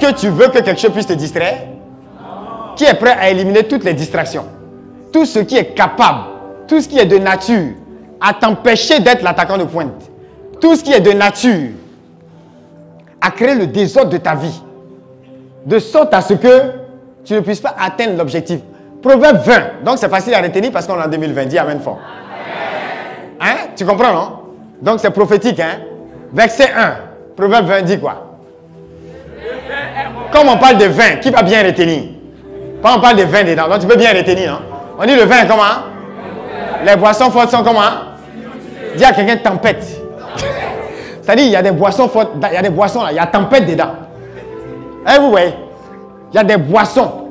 que tu veux que quelque chose puisse te distraire? Qui est prêt à éliminer toutes les distractions? Tout ce qui est capable, tout ce qui est de nature, à t'empêcher d'être l'attaquant de pointe. Tout ce qui est de nature, à créer le désordre de ta vie. De sorte à ce que tu ne puisses pas atteindre l'objectif. Proverbe 20. Donc c'est facile à retenir parce qu'on est en 2020. Dis amen fort. Hein? Tu comprends, non? Donc c'est prophétique, hein? Verset 1. Proverbe 20 dit quoi? Comme on parle de vin, qui va bien retenir? Quand on parle de vin dedans, donc tu peux bien retenir, non? On dit le vin comment? Les boissons fortes sont comment? Dis à quelqu'un tempête. C'est-à-dire, il y a des boissons fortes, il y a des boissons là, il y a tempête dedans. Hein, vous voyez? Il y a des boissons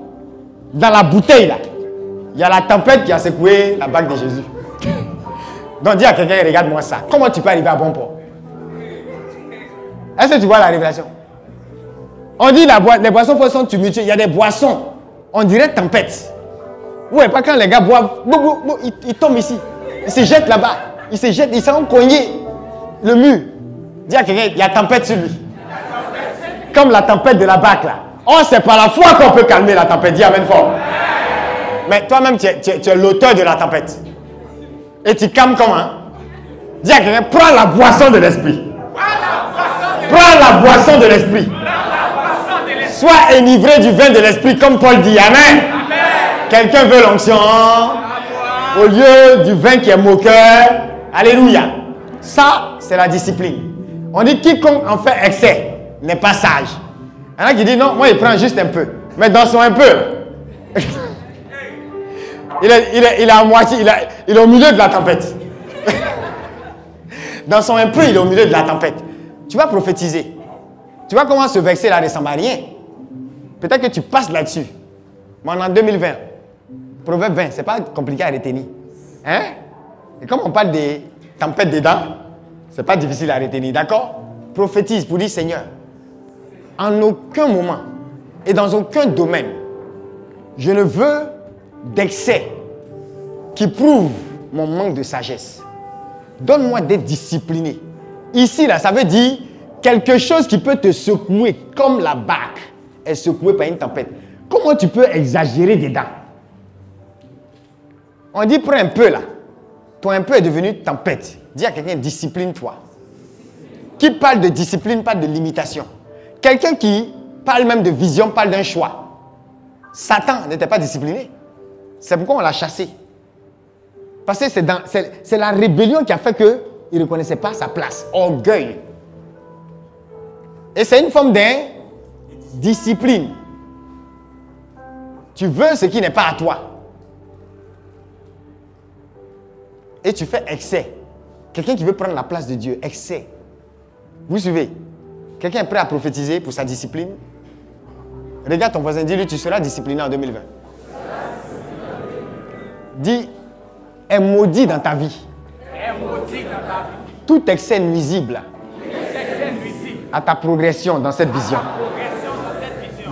dans la bouteille là. Il y a la tempête qui a secoué la bague de Jésus. Donc dis à quelqu'un, regarde-moi ça. Comment tu peux arriver à bon port? Est-ce que tu vois la révélation? On dit les boissons fortes sont tumultueuses. Il y a des boissons, on dirait tempête. Vous voyez pas quand les gars boivent, ils tombent ici. Ils se jettent là-bas. Ils se jettent, ils sont cognés le mur. Dis à quelqu'un, il y a tempête sur lui. Comme la tempête de la bague là. Oh, c'est par la foi qu'on peut calmer la tempête. Dis amen fort. Mais toi-même, tu es l'auteur de la tempête. Et tu calmes comment? Dis à quelqu'un, prends la boisson de l'esprit. Prends la boisson de l'esprit. Sois enivré du vin de l'esprit, comme Paul dit. Amen. Quelqu'un veut l'onction au lieu du vin qui est moqueur. Alléluia. Ça, c'est la discipline. On dit quiconque en fait excès n'est pas sage. Il y en a qui disent non, moi il prend juste un peu. Mais dans son un peu, il est à moitié, il est au milieu de la tempête. Dans son un peu, il est au milieu de la tempête. Tu vas prophétiser. Tu vois comment ce verset-là ne ressemble à rien. Peut-être que tu passes là-dessus. Mais en 2020, Proverbe 20, c'est pas compliqué à retenir. Hein? Et comme on parle des tempêtes dedans, c'est pas difficile à retenir, d'accord? Prophétise pour dire Seigneur, en aucun moment et dans aucun domaine, je ne veux d'excès qui prouve mon manque de sagesse. Donne-moi d'être discipliné. Ici, là, ça veut dire quelque chose qui peut te secouer comme la barque est secouée par une tempête. Comment tu peux exagérer dedans? On dit prends un peu là. Ton un peu est devenu tempête. Dis à quelqu'un discipline-toi. Qui parle de discipline, parle de limitation. Quelqu'un qui parle même de vision, parle d'un choix. Satan n'était pas discipliné. C'est pourquoi on l'a chassé. Parce que c'est la rébellion qui a fait qu'il ne reconnaissait pas sa place. Orgueil. Et c'est une forme d'indiscipline. Tu veux ce qui n'est pas à toi. Et tu fais excès. Quelqu'un qui veut prendre la place de Dieu, excès. Vous suivez? Quelqu'un est prêt à prophétiser pour sa discipline? Regarde ton voisin, dis-lui, tu seras discipliné en 2020. Dis, est maudit dans ta vie. Tout excès nuisible à ta progression dans cette vision.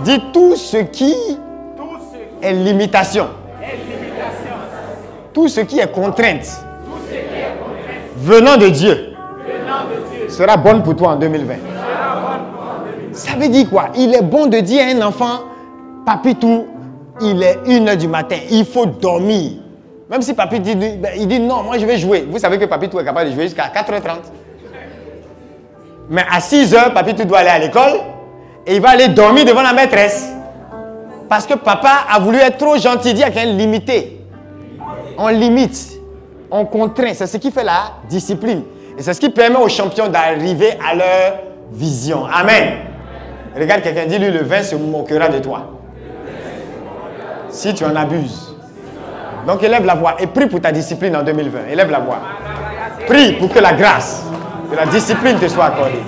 Dis tout ce qui est limitation. Tout ce qui est contrainte venant de Dieu sera bonne pour toi en 2020. Ça veut dire quoi? Il est bon de dire à un enfant, papitou, il est 1h du matin, il faut dormir. Même si papi dit, il dit non, moi je vais jouer. Vous savez que papitou est capable de jouer jusqu'à 4h30. Mais à 6h, papitou doit aller à l'école et il va aller dormir devant la maîtresse. Parce que papa a voulu être trop gentil, dit à quelqu'un limité. On limite, on contraint. C'est ce qui fait la discipline. Et c'est ce qui permet aux champions d'arriver à leur vision. Amen. Regarde quelqu'un, dis-lui, le vin se moquera de toi. Si tu en abuses. Donc élève la voix et prie pour ta discipline en 2020. Élève la voix. Prie pour que la grâce de la discipline te soit accordée.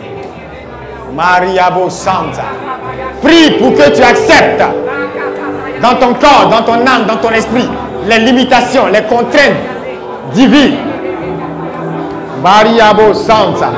Mariabo Santa. Prie pour que tu acceptes dans ton corps, dans ton âme, dans ton esprit, les limitations, les contraintes divines. Mariabo Santa.